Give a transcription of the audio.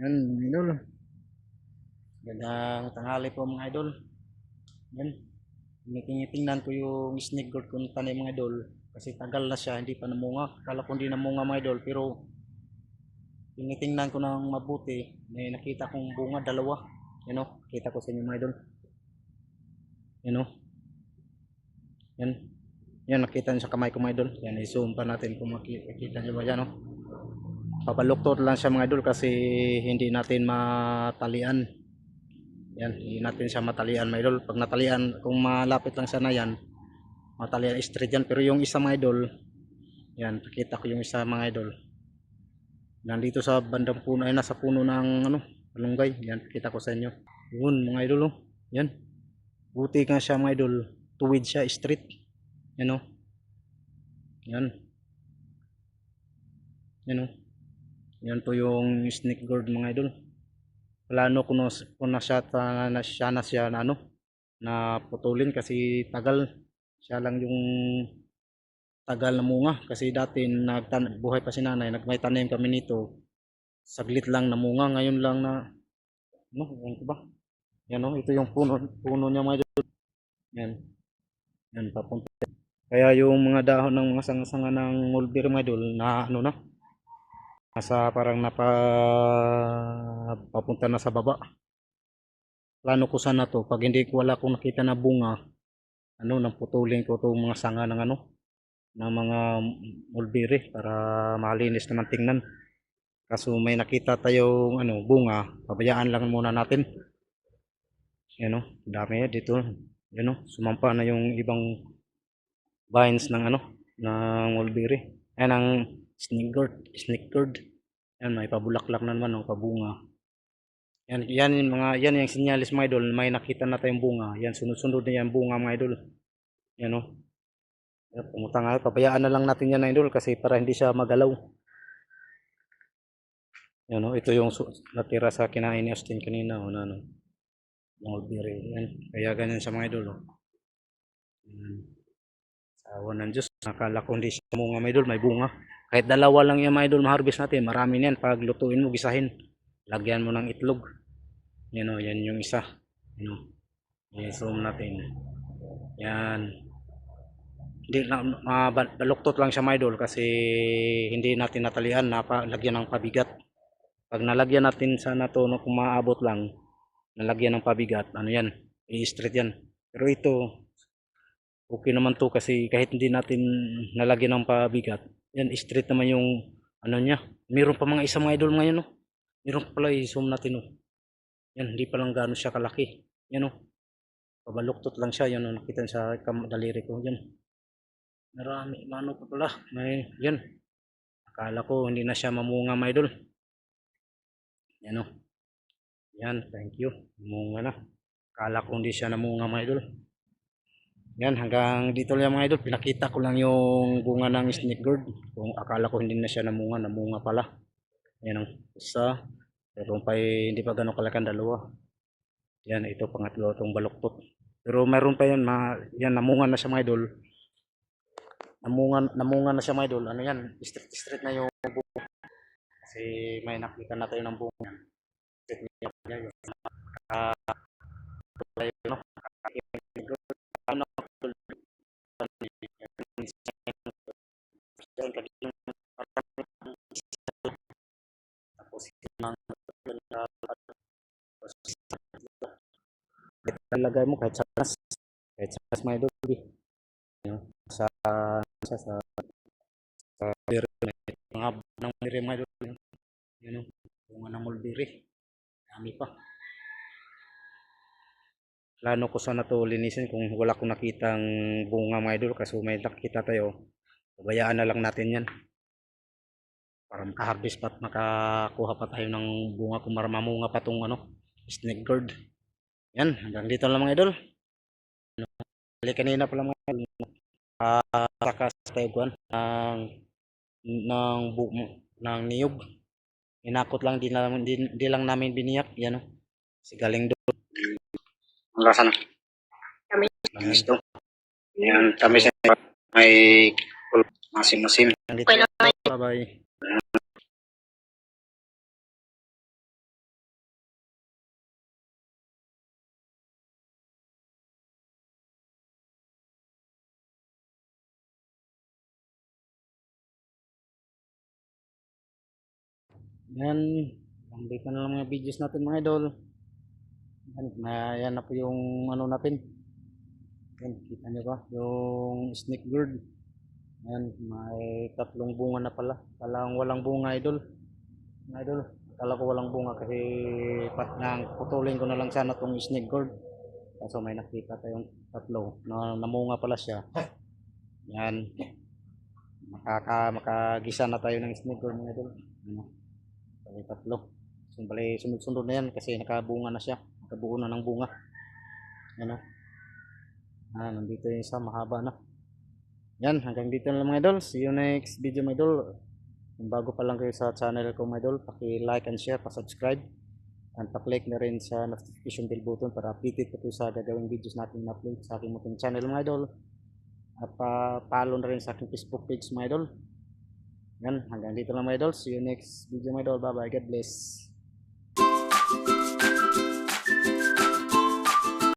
Yan, mga idol. Gandang tanghali po mga idol. Yan. Tinitingnan ko yung snake gourd kung tanim mga idol. Kasi tagal na siya, hindi pa namunga. Kala ko hindi namunga mga idol. Pero tinitingnan ko ng mabuti. May nakita kong bunga, dalawa. Yan o, kita ko sa inyo mga idol. Yan o. Yan. Yan, nakita nyo sa kamay ko mga idol. Yan, i-zoom pa natin kung makikita nyo ba yan o. Pabaluktot lang siya mga idol kasi hindi natin matalian. Yan, hindi natin siya matalian mga idol. Pag natalian, kung malapit lang sana yan, matalian straight yan. Pero yung isa mga idol, yan, pakita ko yung isa mga idol. Nandito sa bandang puno, ay nasa puno ng ano, malunggay. Yan, pakita ko sa inyo. Yun mga idol, oh. Yan. Buti nga siya mga idol. Tuwid siya, straight. Yan oh. Yan. Yan oh. Yan po yung snake gourd mga idol. Plano ko na siya na ano, na putulin kasi tagal. Siya lang yung tagal na munga kasi dati buhay pa si nanay, nagmay tanim kami nito. Saglit lang namunga, ngayon lang na ano, yan ko ba? Yan oh, ito yung puno niya mga idol. Yan. Yan papunta. Kaya yung mga dahon ng mga sanga-sanga ng mulberry mga idol na ano na, nasa parang papunta na sa baba. Plano ko sana to, pag hindi ko wala akong nakita na bunga, ano, nang putulin ko itong mga sanga ng ano, ng mga mulberry para malinis naman tingnan. Kaso may nakita tayong ano, bunga, pabayaan lang muna natin. Yan o, dami dito. Yan o, sumampa na yung ibang vines ng ano, ng mulberry. Ayan ang snake gourd. Yan, may pabulaklak na naman, pabunga. Yan yung mga, yan yung sinyalis mga idol, may nakita na tayong bunga. Yan, sunod-sunod na yan bunga mga idol. Yan o. Pumunta nga, pabayaan na lang natin yan idol kasi para hindi siya magalaw. Yan o, ito yung natira sa kinain ni Austin kanina o na ano. Mulberry. Yan, kaya ganyan sa mga idol o. Yan. Sawa ng Diyos, nakala ko hindi siya bunga mga idol, may bunga. Kahit dalawa lang yung mga idol ma-harvest natin, marami niyan pag lutuin mo, gisahin. Lagyan mo ng itlog. Yan o, yan yung isa. Yan o. I-zoom natin. Yan. Hindi na baluktot lang siya mga idol kasi hindi natin natalian na lagyan ng pabigat. Pag nalagyan natin sana to no, kung maabot lang, nalagyan ng pabigat, ano yan, i-straight yan. Pero ito, okay naman to kasi kahit hindi natin nalagyan ng pabigat, yan, straight naman yung ano niya. Meron pa mga isa mga idol ngayon no. Meron pa pala, i-zoom natin no. Yan, hindi pa lang gano'n siya kalaki. Yan no. Pabaluktot lang siya, yan no, nakita sa daliri ko, yan. Marami, mano pa pala, may, yan. Akala ko hindi na siya mamunga mga idol. Yan o. Yan, thank you. Mamunga na. Akala ko hindi siya namunga mga idol. Yan, hanggang dito lang mga idol. Pinakita ko lang yung bunga ng snake gourd. Kung akala ko hindi na siya namunga, namunga pala. Yan ang isa. Pero hindi pa gano'ng kalakan dalawa. Yan, ito pangatlo itong baluktot. Pero meron pa yan, yan namunga na siya mga idol. Namunga na siya mga idol. Ano yan, straight na yung bunga. Kasi may nakita na tayo ng bunga. Straight niya yung no? Ano, tapos ilagay mo kahit sa mas may dobi sa sa mga ng mulberry mga dobi yun o bunga ng mulberry dami pa. Plano ko sana to linisin kung wala akong nakitang bunga mga idol kasi may nakita tayo, pabayaan na lang natin yan para makaharvest pa at makakuha pa tayo ng bunga kung mamunga pa tong ano, snake gourd. Yan, hanggang dito lang mga idol. Bali kanina pa lang mga idol, saka sa tayo ng niyog. Inakot lang, di lang namin biniyak. Yan o. Si galing doon. Ang lasa na. Kami. Ito. Yan, kami sa may masim-masim. Bye-bye. Yan. Dito na lang mga videos natin mga idol. Yan na po yung ano natin. Yan, kita nyo ba? Yung snake gourd. Yan, may tatlong bunga na pala. Palang walang bunga idol. Mga idol, akala ko walang bunga kasi nang putulin ko na lang sana tong snake gourd. Kaso may nakita tayong tatlo na namunga pala siya. Yan, makagisa na tayo ng snake gourd mga idol. Ano, bali tatlo. So, bali sunod-sunod na yan kasi nakabunga na siya. Nakabuo na ng bunga. Ano, nandito yung isa, mahaba na. Yan, hanggang dito na lang mga idol. See you next video mga idol. Kung bago pa lang kayo sa channel ko mga idol, paki-like and share, pa-subscribe. And pa-click na rin sa notification bell button para updated po kayo sa gagawing videos natin na upload sa aking muting channel mga idol. At pa-follow na rin sa aking Facebook page mga idol. Yan, hanggang dito lang mga idol. See you next video mga idol. Bye bye. God bless.